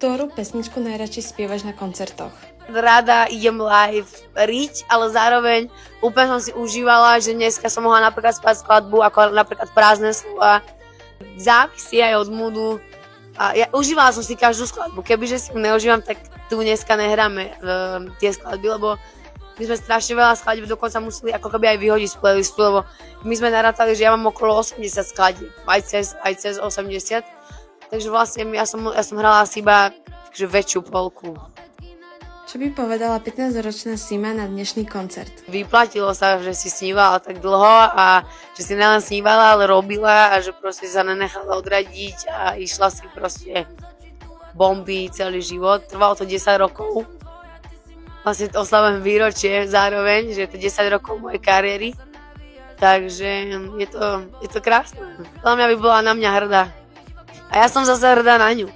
Ktorú pesničku najradšej spievaš na koncertoch? Rada idem live riť, ale zároveň úplne som si užívala, že dneska som mohla napríklad spať skladbu ako napríklad Prázdne slova. Závisí aj od moodu. A ja užívala som si každú skladbu. Kebyže si ju neužívam, tak tu dneska nehráme tie skladby, lebo my sme strašne veľa skladieb dokonca museli ako keby aj vyhodiť z playlistu, lebo my sme narátali, že ja mám okolo 80 skladieb, aj cez 80. Takže vlastne ja som hrala asi iba takže väčšiu polku. Čo by povedala 15-ročná Sima na dnešný koncert? Vyplatilo sa, že si snívala tak dlho a že si nelen snívala, ale robila a že proste sa nenechala odradiť a išla si proste bomby celý život. Trvalo to 10 rokov. Vlastne oslavujem výročie zároveň, že je to 10 rokov mojej kariéry. Takže je to krásne. Podľa mňa by bola na mňa hrdá. A ja som zase hrdá na ňu.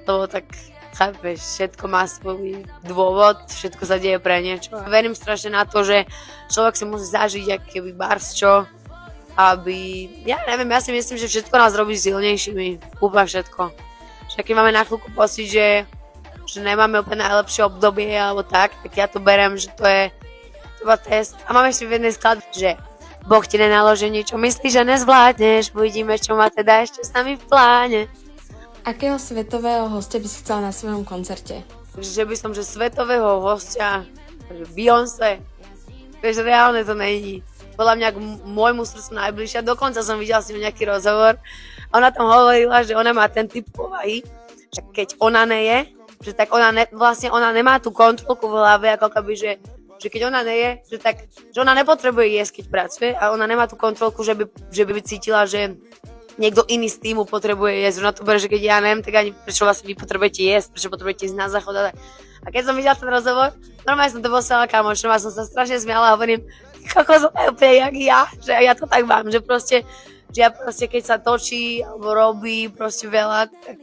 Lebo tak, chápeš, všetko má svoj dôvod, všetko sa deje pre niečo. Verím strašne na to, že človek si musí zažiť aký barsčo, aby, ja neviem, ja si myslím, že všetko nás robí silnejšími. Úplne všetko. Že keď máme na chvíľku pocit, že nemáme úplne najlepšie obdobie alebo tak ja to berem, že to je iba test. A máme ešte v jednej skladbe, že Boh ti nenaloží niečo, myslíš, že nezvládneš, uvidíme, čo má teda ešte s nami v pláne. Akého svetového hostia by si chcela na svojom koncerte? Že by som, že svetového hostia, že Beyoncé, vieš, reálne to není. Podľa mňa k môjmu srdcu najbližšia, dokonca som videla s ňou nejaký rozhovor a ona tam hovorila, že ona má ten typ povahy, že keď ona neje, že tak ona nemá tú kontrolku v hlave, ako keby, že keď ona neje, že ona nepotrebuje jesť, keď pracuje a ona nemá tú kontrolku, že by cítila, že niekto iný z týmu potrebuje jesť. Ona to berie, že keď ja neviem, tak ani prečo vlastne vy potrebujete jesť, prečo potrebujete ísť na záchod a tak. A keď som videla ten rozhovor, normálne som to poslala kamošom a som sa strašne smiala a hovorím, ako som úplne jak ja, že ja to tak mám, že ja proste keď sa točí alebo robí proste veľa, tak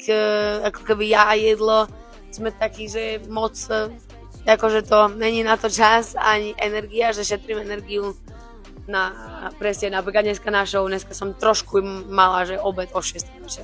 ako keby ja jedlo sme takí, že moc akože to není na to čas ani energia, že šetrím energiu na presne napríklad dneska na show, dneska som trošku mala, že obed o 6 večer.